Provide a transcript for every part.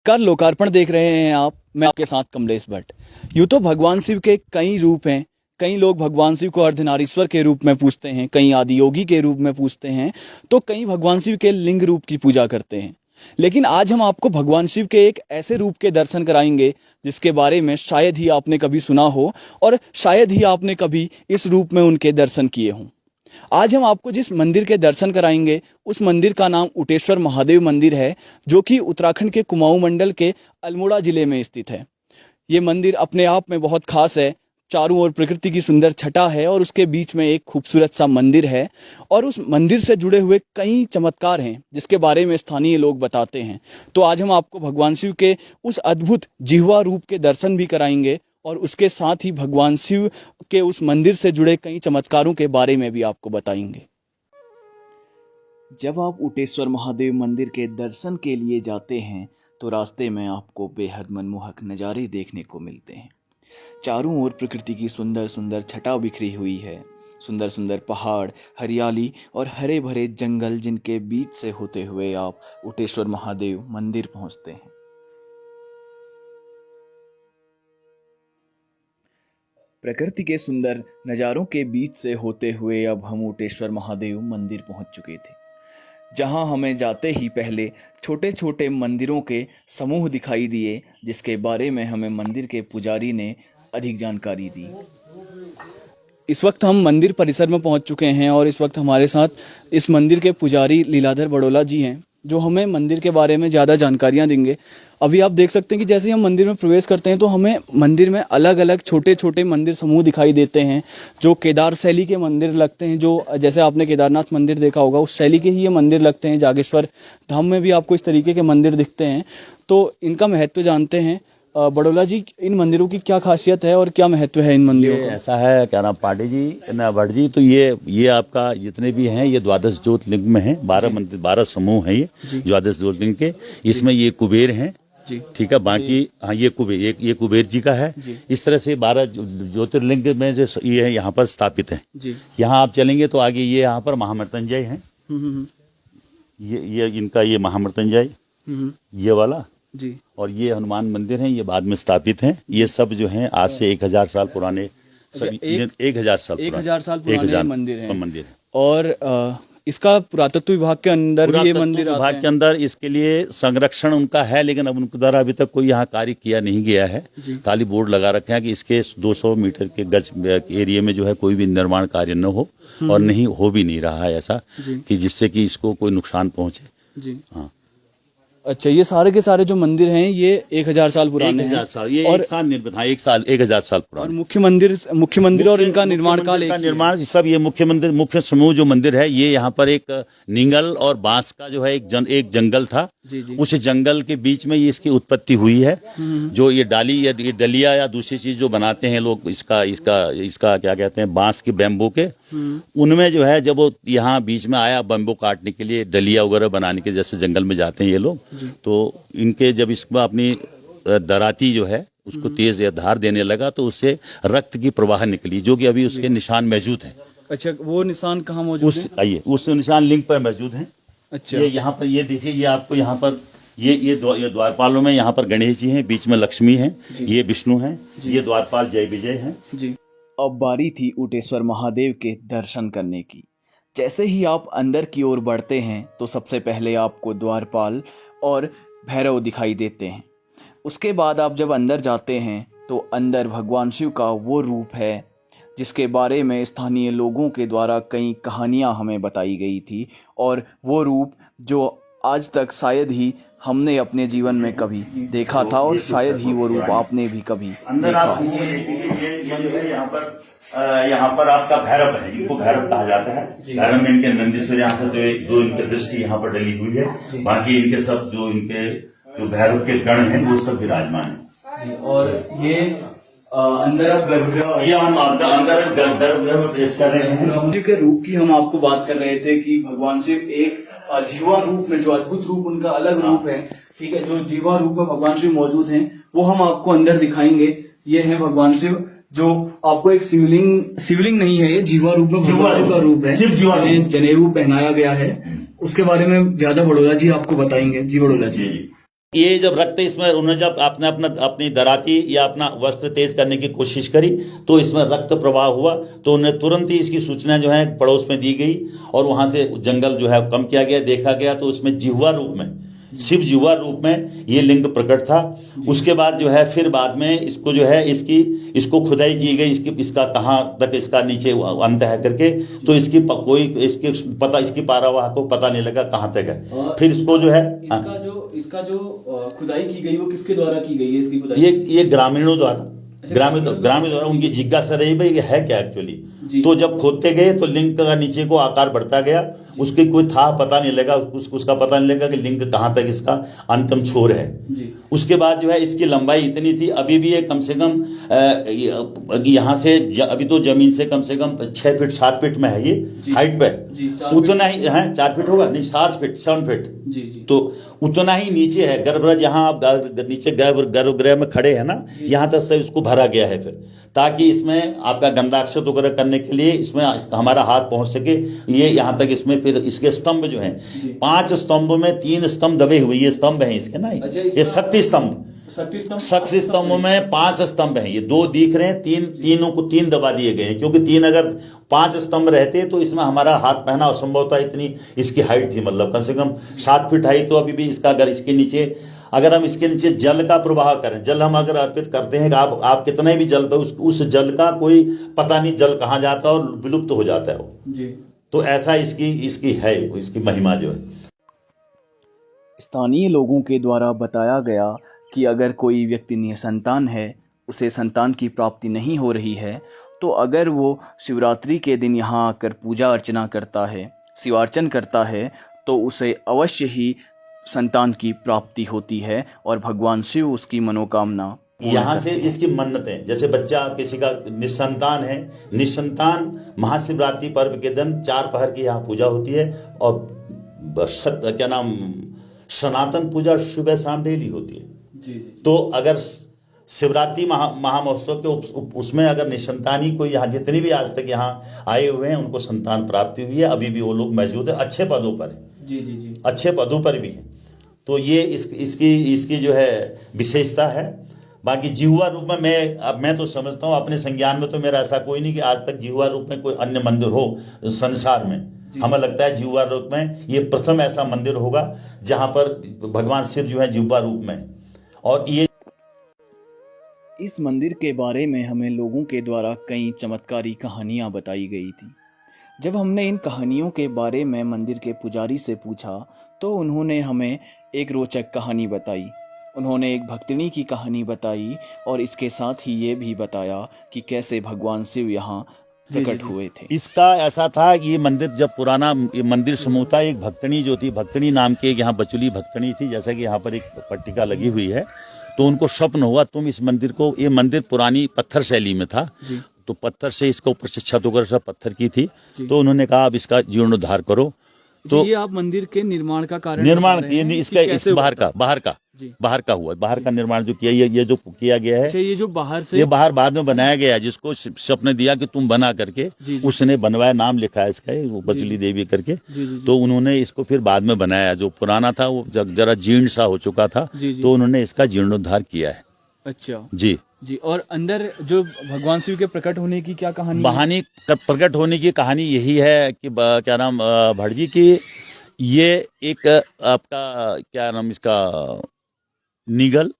कर लोकार्पण देख रहे हैं आप, मैं आपके साथ कमलेश भट्ट। यूँ तो भगवान शिव के कई रूप हैं। कई लोग भगवान शिव को अर्धनारीश्वर के रूप में पूजते हैं, कई आदियोगी के रूप में पूजते हैं, तो कई भगवान शिव के लिंग रूप की पूजा करते हैं। लेकिन आज हम आपको भगवान शिव के एक ऐसे रूप के दर्शन कराएंगे जिसके बारे में शायद ही आपने कभी सुना हो और शायद ही आपने कभी इस रूप में उनके दर्शन किए हों। आज हम आपको जिस मंदिर के दर्शन कराएंगे उस मंदिर का नाम उटेश्वर महादेव मंदिर है, जो कि उत्तराखंड के कुमाऊं मंडल के अल्मोड़ा जिले में स्थित है। ये मंदिर अपने आप में बहुत खास है। चारों ओर प्रकृति की सुंदर छटा है और उसके बीच में एक खूबसूरत सा मंदिर है और उस मंदिर से जुड़े हुए कई चमत्कार हैं जिसके बारे में स्थानीय लोग बताते हैं। तो आज हम आपको भगवान शिव के उस अद्भुत जिह्वा रूप के दर्शन भी कराएंगे और उसके साथ ही भगवान शिव के उस मंदिर से जुड़े कई चमत्कारों के बारे में भी आपको बताएंगे। जब आप उटेश्वर महादेव मंदिर के दर्शन के लिए जाते हैं तो रास्ते में आपको बेहद मनमोहक नज़ारे देखने को मिलते हैं। चारों ओर प्रकृति की सुंदर सुंदर छटा बिखरी हुई है। सुंदर सुंदर पहाड़, हरियाली और हरे भरे जंगल, जिनके बीच से होते हुए आप उटेश्वर महादेव मंदिर पहुंचते हैं। प्रकृति के सुंदर नज़ारों के बीच से होते हुए अब हम उटेश्वर महादेव मंदिर पहुंच चुके थे, जहां हमें जाते ही पहले छोटे छोटे मंदिरों के समूह दिखाई दिए, जिसके बारे में हमें मंदिर के पुजारी ने अधिक जानकारी दी। इस वक्त हम मंदिर परिसर में पहुंच चुके हैं और इस वक्त हमारे साथ इस मंदिर के पुजारी लीलाधर बड़ोला जी हैं, जो हमें मंदिर के बारे में ज़्यादा जानकारियां देंगे। अभी आप देख सकते हैं कि जैसे ही हम मंदिर में प्रवेश करते हैं तो हमें मंदिर में अलग अलग छोटे छोटे मंदिर समूह दिखाई देते हैं, जो केदार शैली के मंदिर लगते हैं। जो जैसे आपने केदारनाथ मंदिर देखा होगा, उस शैली के ही ये मंदिर लगते हैं। जागेश्वर धाम में भी आपको इस तरीके के मंदिर दिखते हैं। तो इनका महत्व जानते हैं। बड़ोला जी, इन मंदिरों की क्या खासियत है और क्या महत्व है इन मंदिरों का? ऐसा है, क्या नाम पांडे जी ना भट्ट जी, तो ये आपका जितने भी हैं ये द्वादश ज्योतिर्लिंग में हैं। 12 मंदिर, 12 समूह हैं ये द्वादश ज्योतिर्लिंग के। इसमें ये कुबेर हैं, ठीक है। बाकी हाँ, ये कुबेर जी का है। इस तरह से 12 ज्योतिर्लिंग में जो ये यहाँ पर स्थापित है। यहाँ आप चलेंगे तो आगे ये यहाँ पर महामृत्युंजय है। ये इनका ये महामृत्युंजय ये वाला जी, और ये हनुमान मंदिर हैं, ये बाद में स्थापित हैं। ये सब जो हैं आज से 1000 साल पुराने, सभी 1000 साल पुराने मंदिर हैं। और इसका पुरातत्व विभाग के अंदर भी ये मंदिर विभाग के अंदर इसके लिए संरक्षण उनका है, लेकिन अब उनके द्वारा अभी तक कोई यहाँ कार्य किया नहीं गया है। खाली बोर्ड लगा रखे हैं कि इसके 200 मीटर के गज एरिया में जो है कोई भी निर्माण कार्य न हो, और नहीं हो भी नहीं रहा है ऐसा कि जिससे कि इसको कोई नुकसान पहुंचे। जी हाँ। अच्छा, ये सारे के सारे जो मंदिर हैं ये 1000 साल पुराने हैं। 1000 साल, ये और 1000 साल पुराने। और मुख्य मंदिर और इनका निर्माण काल निर्माण सब ये मुख्य समूह जो मंदिर है, ये यहाँ पर एक नींगल और बांस का जो है एक जंगल था। उस जंगल के बीच में ये इसकी उत्पत्ति हुई है। जो ये डाली या ये डलिया या दूसरी चीज जो बनाते हैं लोग, इसका क्या कहते हैं, बांस के बैम्बू के, उनमें जो है जब वो यहाँ बीच में आया बैम्बू काटने के लिए, डलिया वगैरह बनाने के, जैसे जंगल में जाते हैं ये लोग, तो इनके जब इसमें अपनी दराती जो है उसको तेज या धार देने लगा तो उससे रक्त की प्रवाह निकली, जो कि अभी उसके निशान मौजूद हैं। अच्छा, वो निशान कहाँ मौजूद है? आइए, उस निशान लिंक पर मौजूद हैं। अच्छा, ये यहाँ पर ये देखिए, ये आपको यहाँ पर ये द्वारपालों में यहाँ पर गणेश जी हैं, बीच में लक्ष्मी हैं, ये विष्णु हैं, ये द्वारपाल जय विजय हैं जी। अब बारी थी उटेश्वर महादेव के दर्शन करने की। जैसे ही आप अंदर की ओर बढ़ते हैं तो सबसे पहले आपको द्वारपाल और भैरव दिखाई देते हैं। उसके बाद आप जब अंदर जाते हैं तो अंदर भगवान शिव का वो रूप है जिसके बारे में स्थानीय लोगों के द्वारा कई कहानियां हमें बताई गई थी, और वो रूप जो आज तक शायद ही हमने अपने जीवन में कभी देखा था और शायद ही वो रूप आपने भी कभी देखा। यहाँ पर आपका भैरव है, इनको भैरव कहा जाता है। भैरव में इनके नंदीश्वर यहाँ से दो इनकी दृष्टि यहाँ पर डली हुई है। बाकी इनके सब जो भैरव के गण हैं वो सब विराजमान है। और ये अंदर आप गर्भगृह, ये हम अंदर गर्भगृह में प्रवेश कर रहे हैं। भगवान शिव के रूप की हम आपको बात कर रहे थे कि भगवान शिव एक जीवा रूप में, जो अद्भुत रूप उनका अलग रूप है, ठीक है, जो जीवा रूप में भगवान शिव मौजूद हैं, वो हम आपको अंदर दिखाएंगे। ये है भगवान शिव, जो आपको एक शिवलिंग नहीं है, ये जीवा रूप में भगवान शिव का रूप है। जनेऊ पहनाया गया है। उसके बारे में ज्यादा बड़ोला जी आपको बताएंगे। जी बड़ोला जी। ये जब रक्त इसमें उन्होंने जब आपने अपनी दराती या अपना वस्त्र तेज करने की कोशिश करी तो इसमें रक्त प्रवाह हुआ, तो उन्हें तुरंत ही इसकी सूचना जो है पड़ोस में दी गई और वहाँ से जंगल जो है कम किया गया। देखा गया तो उसमें जिह्वा रूप में, शिव जिह्वा रूप में ये लिंग प्रकट था। उसके बाद जो है फिर बाद में इसको जो है इसको खुदाई की गई, इसका कहाँ तक इसका नीचे अंत है करके, तो इसकी पारावाह को पता नहीं लगा कहाँ तक है। फिर इसको जो है इसका जो खुदाई की गई वो किसके द्वारा की गई है? इसकी खुदाई ये ग्रामीणों द्वारा उनकी जिज्ञासा रही भाई ये है क्या एक्चुअली। तो जब खोदते गए तो लिंग का नीचे को आकार बढ़ता गया, उसके कोई था पता नहीं लगा, उसका पता नहीं लगा कि लिंग कहाँ तक इसका अंतिम छोर है। उसके बाद जो है इसकी लंबाई इतनी थी, अभी भी ये कम से कम यहाँ से अभी तो जमीन से कम 6 फीट 7 फीट में है ये हाइट पे, उतना ही है 4 फीट होगा नहीं 7 फीट, तो उतना ही नीचे है गर्भगृह, जहाँ आप नीचे गर्भगृह में खड़े हैं ना, यहाँ तक से इसको भरा गया है फिर, ताकि इसमें आपका गंधाक्षत वगैरह करने के लिए इसमें हमारा हाथ पहुंच सके। ये यहाँ तक इसमें फिर इसके स्तंभ जो हैं 5 स्तंभों में 3 स्तंभ दबे हुए, ये स्तंभ हैं इसके ना, ये शक्ति स्तंभ में 5 स्तंभ हैं, ये 2 दिख रहे हैं, तीनों को 3 दबा दिए गए हैं, क्योंकि 3 अगर 5 स्तंभ रहते तो इसमें हमारा हाथ पहना असंभव था, इतनी इसकी हाइट थी, मतलब कम से कम 7 फीट हाइट। तो अभी भी इसका अगर हम इसके नीचे जल का प्रवाह करें, जल हम अगर अर्पित करते हैं कि आप कितने भी जल पे उस जल का कोई पता नहीं जल कहाँ जाता है और विलुप्त हो जाता है वो जी। तो ऐसा इसकी है, इसकी महिमा जो है। स्थानीय लोगों के द्वारा बताया गया कि अगर कोई व्यक्ति निसंतान है, उसे संतान की प्राप्ति नहीं हो रही है, तो अगर वो शिवरात्रि के दिन यहाँ आकर पूजा अर्चना करता है, शिवार्चन करता है, तो उसे अवश्य ही संतान की प्राप्ति होती है और भगवान शिव उसकी मनोकामना यहाँ से जिसकी मन्नतें, जैसे बच्चा किसी का निसंतान है, निसंतान महाशिवरात्रि पर्व के दिन 4 पहर की यहाँ पूजा होती है और सनातन पूजा सुबह शाम डेली होती है जी। तो अगर शिवरात्रि महामहोत्सव के उसमें अगर निसंतानी कोई यहाँ जितनी भी आज तक यहाँ आए हुए हैं उनको संतान प्राप्ति हुई है, अभी भी वो लोग मौजूद है, अच्छे पदों पर है जी, अच्छे पदों पर भी हैं। तो ये इसकी जो है विशेषता है। बाकी जिह्वा रूप में मैं तो समझता हूँ अपने संज्ञान में तो मेरा ऐसा कोई नहीं कि आज तक जिह्वा रूप में कोई अन्य मंदिर हो संसार में। हमें लगता है जिह्वा रूप में ये प्रथम ऐसा मंदिर होगा जहाँ पर भगवान शिव जो है जिह्वा रूप में। और ये इस मंदिर के बारे में हमें लोगों के द्वारा कई चमत्कारी कहानियाँ बताई गई थी। जब हमने इन कहानियों के बारे में मंदिर के पुजारी से पूछा तो उन्होंने हमें एक रोचक कहानी बताई। उन्होंने एक भक्तिनी की कहानी बताई और इसके साथ ही ये भी बताया कि कैसे भगवान शिव यहाँ प्रकट हुए थे। इसका ऐसा था, ये मंदिर जब पुराना ये मंदिर समूह था, एक भक्तनी जो थी, भक्तनी नाम की एक यहाँ बचुली भक्तनी थी, जैसा कि यहाँ पर एक पट्टिका लगी हुई है, तो उनको स्वप्न हुआ तुम इस मंदिर को, ये मंदिर पुरानी पत्थर शैली में था, तो पत्थर से इसका ऊपर से छत वगैरह सब पत्थर की थी, तो उन्होंने कहा अब इसका जीर्णोद्धार करो। तो ये आप मंदिर के निर्माण का कारण इस बाहर का हुआ, बाहर का निर्माण जो किया, ये जो किया गया है, ये जो ये बाहर बाद में बनाया गया है, जिसको सपने दिया कि तुम बना करके, उसने बनवाया, नाम लिखा है इसका वो बचुली देवी करके, तो उन्होंने इसको फिर बाद में बनाया। जो पुराना था वो जरा जीर्ण सा हो चुका था, तो उन्होंने इसका जीर्णोद्धार किया है। अच्छा जी। और अंदर जो भगवान शिव के प्रकट होने की क्या कहानी? प्रकट होने की कहानी यही है कि क्या नाम भटजी की, ये एक आपका क्या नाम इसका नीगल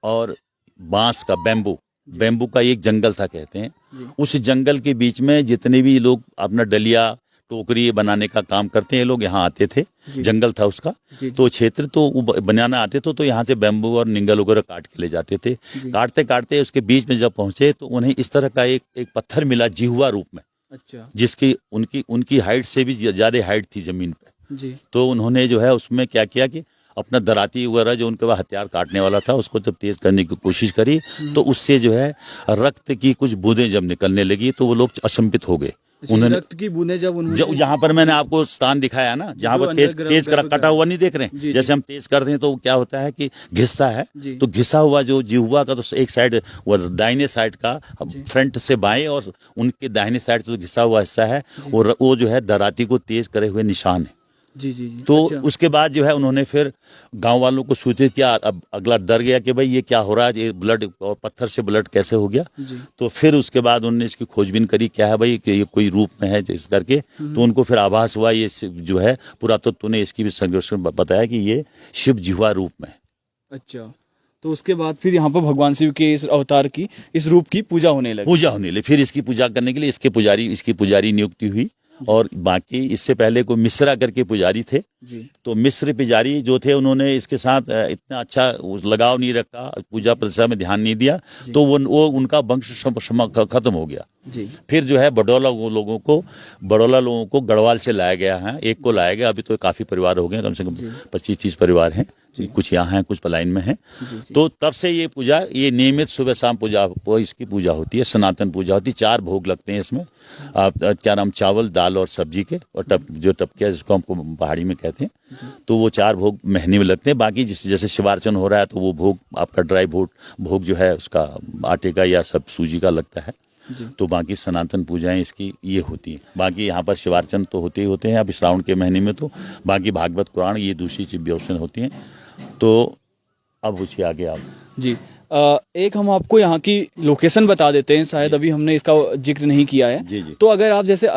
और बांस का बेम्बू का एक जंगल था कहते हैं। उस जंगल के बीच में जितने भी लोग अपना डलिया टोकरी बनाने का काम करते हैं, ये लोग यहाँ आते थे, जंगल था उसका, तो क्षेत्र तो बनाना आते थे, तो यहाँ से बेम्बू और निंगल वगैरह काट के ले जाते थे। काटते काटते उसके बीच में जब पहुंचे तो उन्हें इस तरह का एक पत्थर मिला जिह्वा रूप में। अच्छा। जिसकी उनकी हाइट से भी ज्यादा हाइट थी जमीन पे। तो उन्होंने जो है उसमें क्या किया कि अपना दराती वगैरह जो उनके पास हथियार काटने वाला था उसको जब तेज करने की कोशिश करी, तो उससे जो है रक्त की कुछ बूंदें जब निकलने लगी तो वो लोग अचंभित हो गए। उन्होंने रक्त की बूंदें जब जहाँ पर मैंने आपको स्थान दिखाया ना, जहाँ पर तेज कटा हुआ नहीं देख रहे हैं, जैसे हम तेज करते हैं तो क्या होता है कि घिसता है, तो घिसा हुआ जो जिह्वा का, तो एक साइड वो दाहिने साइड का फ्रंट से बाएं और उनके दाहिने साइड जो घिसा हुआ हिस्सा है वो जो है दराती को तेज करे हुए निशान है। जी जी जी। तो अच्छा। उसके बाद जो है उन्होंने फिर गांव वालों को सूचित किया। अब अगला डर गया कि भाई ये क्या हो रहा है, ये ब्लड और पत्थर से ब्लड कैसे हो गया। जी। तो फिर उसके बाद उन्होंने इसकी खोजबीन करी, क्या है भाई कि ये कोई रूप में है इस करके। तो उनको फिर आभास हुआ, ये जो है पुरातत्व ने इसकी भी सर्वेक्षण बताया कि ये शिव जिह्वा रूप में है। अच्छा, तो उसके बाद फिर यहाँ पर भगवान शिव के इस अवतार की, इस रूप की पूजा होने लगी। पूजा होने लगी। फिर इसकी पूजा करने के लिए इसकी पुजारी नियुक्ति हुई। और बाकी इससे पहले कोई मिश्रा करके पुजारी थे। जी। तो मिस्र पुजारी जो थे उन्होंने इसके साथ इतना अच्छा लगाव नहीं रखा, पूजा प्रतिष्ठा में ध्यान नहीं दिया। तो वो उनका वंश खत्म हो गया। जी। फिर जो है बड़ौला लोगों को गढ़वाल से लाया गया है। एक को लाया गया, अभी तो काफ़ी परिवार हो गए, कम से कम 25-30 परिवार हैं। कुछ यहाँ हैं, कुछ पलायन में हैं। तो तब से ये पूजा, ये नियमित सुबह शाम पूजा, इसकी पूजा होती है, सनातन पूजा होती है। 4 भोग लगते हैं इसमें। क्या नाम, चावल दाल और सब्जी के, और टपकिया जिसको हमको पहाड़ी में कहते हैं। तो वो 4 भोग महीने में लगते हैं। बाकी जैसे शिवार्चन हो रहा है तो वो भोग आपका ड्राई भोग जो है उसका आटे का या सब सूजी का लगता है। तो बाकी सनातन पूजाएं इसकी ये होती हैं। बाकी यहाँ पर शिवार्चन तो होते ही होते हैं। अब श्रावण के महीने में तो बाकी भागवत पुराण ये दूसरी चीज़ें होती हैं। तो अब पूछिए आगे आप। जी। एक हम आपको यहाँ की लोकेशन बता देते हैं, शायद अभी हमने इसका जिक्र नहीं किया है। जी जी। तो अगर आप जैसे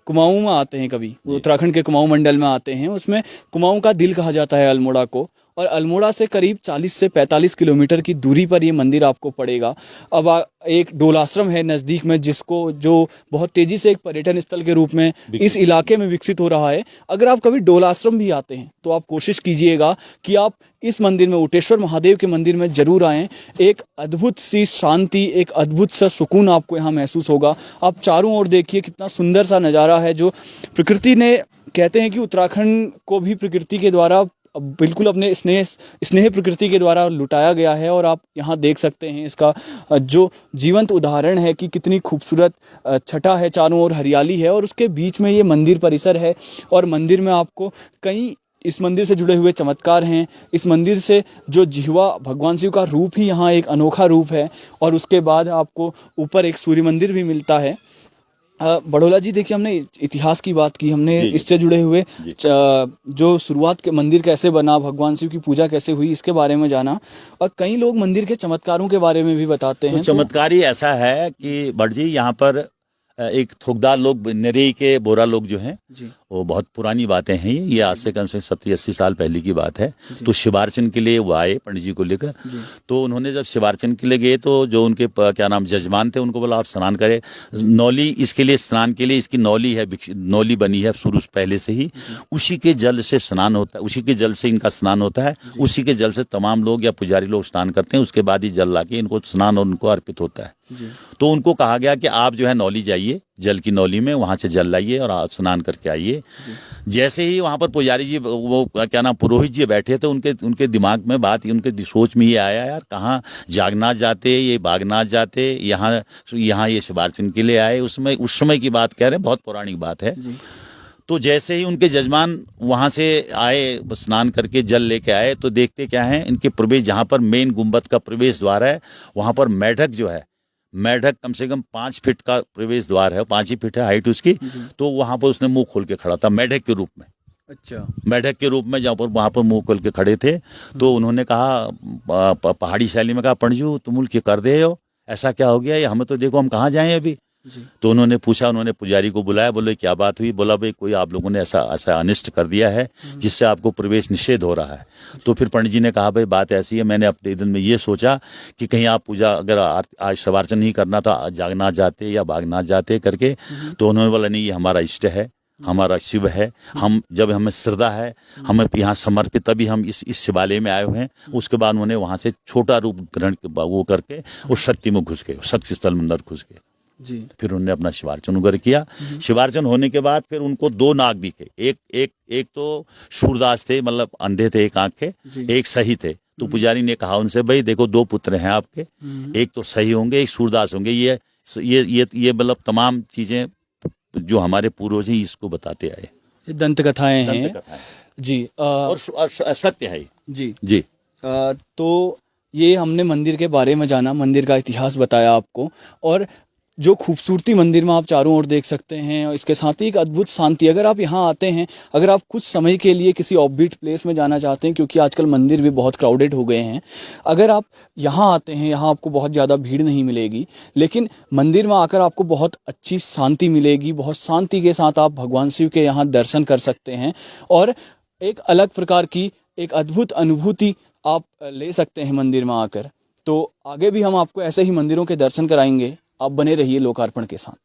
कुमाऊं में आते हैं, कभी उत्तराखंड के कुमाऊं मंडल में आते हैं, उसमें कुमाऊं का दिल कहा जाता है अल्मोड़ा को। और अल्मोड़ा से करीब 40 से 45 किलोमीटर की दूरी पर ये मंदिर आपको पड़ेगा। अब एक डोलाश्रम है नज़दीक में, जो बहुत तेज़ी से एक पर्यटन स्थल के रूप में इस इलाके में विकसित हो रहा है। अगर आप कभी डोलाश्रम भी आते हैं तो आप कोशिश कीजिएगा कि आप इस मंदिर में, उटेश्वर महादेव के मंदिर में ज़रूर आएँ। एक अद्भुत सी शांति, एक अद्भुत सा सुकून आपको यहाँ महसूस होगा। आप चारों ओर देखिए, कितना सुंदर सा नज़ारा है, जो प्रकृति ने, कहते हैं कि उत्तराखंड को भी प्रकृति के द्वारा बिल्कुल अपने स्नेह प्रकृति के द्वारा लुटाया गया है। और आप यहाँ देख सकते हैं इसका जो जीवंत उदाहरण है कि कितनी खूबसूरत छटा है, चारों ओर हरियाली है, और उसके बीच में ये मंदिर परिसर है। और मंदिर में आपको कई इस मंदिर से जुड़े हुए चमत्कार हैं। इस मंदिर से जो जिह्वा, भगवान शिव का रूप ही यहाँ एक अनोखा रूप है। और उसके बाद आपको ऊपर एक सूर्य मंदिर भी मिलता है। बड़ोला जी, देखिए, हमने इतिहास की बात की, हमने इससे जुड़े हुए जो शुरुआत के मंदिर कैसे बना, भगवान शिव की पूजा कैसे हुई, इसके बारे में जाना। और कई लोग मंदिर के चमत्कारों के बारे में भी बताते हैं। तो चमत्कार ही ऐसा है कि बट जी यहाँ पर एक थोकदार लोग, नरेई के बोरा लोग जो हैं, वो बहुत पुरानी बातें हैं। ये आज से कम से 70-80 साल पहले की बात है। तो शिवार्चन के लिए वो आए पंडित जी को लेकर। तो उन्होंने जब शिवार्चन के लिए गए तो जो उनके क्या नाम जजमान थे, उनको बोला आप स्नान करें। नौली इसके लिए, स्नान के लिए इसकी नौली है, नौली बनी है शुरू पहले से ही। उसी के जल से स्नान होता है, उसी के जल से इनका स्नान होता है। उसी के जल से तमाम लोग या पुजारी लोग स्नान करते हैं। उसके बाद ही जल लाके इनको स्नान और उनको अर्पित होता है। तो उनको कहा गया कि आप जो है नौली जाइए, जल की नौली में, वहां से जल लाइए और आप स्नान करके आइए। जैसे ही वहां पर पुजारी जी, वो क्या नाम, पुरोहित जी बैठे थे, उनके दिमाग में बात, उनके सोच में ये आया, यार कहाँ जागनाथ जाते, ये बागनाथ जाते, यहाँ ये शिवार्चन के लिए आए। उस समय की बात कह रहे हैं, बहुत पौराणिक बात है। तो जैसे ही उनके जजमान वहां से आए, स्नान करके जल लेके आए, तो देखते क्या है, इनके प्रवेश, जहां पर मेन गुंबद का प्रवेश द्वार है, वहां पर मेढक जो है, मेढक कम से कम 5 फीट का प्रवेश द्वार है, 5 ही फीट है हाइट उसकी। तो वहां पर उसने मुंह खोल के खड़ा था मेढक के रूप में। अच्छा, मेढक के रूप में जहाँ पर वहां पर मुंह खोल के खड़े थे। तो उन्होंने कहा, पहाड़ी शैली में कहा, पंडित जी तुम मुल्क कर दे हो, ऐसा क्या हो गया, ये हमें तो देखो, हम कहाँ जाएं अभी। तो उन्होंने पूछा, उन्होंने पुजारी को बुलाया, बोले क्या बात हुई। बोला भाई कोई आप लोगों ने ऐसा अनिष्ट कर दिया है जिससे आपको प्रवेश निषेध हो रहा है। तो फिर पंडित जी ने कहा, भाई बात ऐसी है, मैंने अपने दिन में ये सोचा कि कहीं आप पूजा, अगर आज शिवार्चन नहीं करना था, जागनाथ जाते या बागनाथ जाते करके। तो उन्होंने बोला नहीं, ये हमारा इष्ट है, हमारा शिव है, हम जब हमें श्रद्धा है, हमें यहाँ समर्पित, तभी हम इस शिवालय में आए हुए हैं। उसके बाद उन्होंने वहाँ से छोटा रूप ग्रहण वो करके वो शक्ति में घुस गए, शक्ति स्थल में अंदर घुस गए। फिर उन्होंने अपना शिवार्चन वगैरह किया। शिवार्चन होने के बाद फिर उनको 2 नाग दिखे। एक तो सूरदास थे, मतलब अंधे थे, एक आंख के, एक सही थे। तो पुजारी ने कहा उनसे, भाई देखो 2 पुत्र हैं आपके, एक तो सही होंगे, एक सूरदास होंगे। ये मतलब तमाम चीजें जो हमारे पूर्वज हैं इसको बताते आए, दंत कथाएं हैं जी। और सत्य है जी। तो ये हमने मंदिर के बारे में जाना, मंदिर का इतिहास बताया आपको। और जो खूबसूरती मंदिर में आप चारों ओर देख सकते हैं, और इसके साथ ही एक अद्भुत शांति। अगर आप यहाँ आते हैं, अगर आप कुछ समय के लिए किसी ऑफबीट प्लेस में जाना चाहते हैं, क्योंकि आजकल मंदिर भी बहुत क्राउडेड हो गए हैं, अगर आप यहाँ आते हैं, यहाँ आपको बहुत ज़्यादा भीड़ नहीं मिलेगी, लेकिन मंदिर में आकर आपको बहुत अच्छी शांति मिलेगी। बहुत शांति के साथ आप भगवान शिव के यहाँ दर्शन कर सकते हैं और एक अलग प्रकार की एक अद्भुत अनुभूति आप ले सकते हैं मंदिर में आकर। तो आगे भी हम आपको ऐसे ही मंदिरों के दर्शन कराएंगे। आप बने रहिए लोकार्पण के साथ।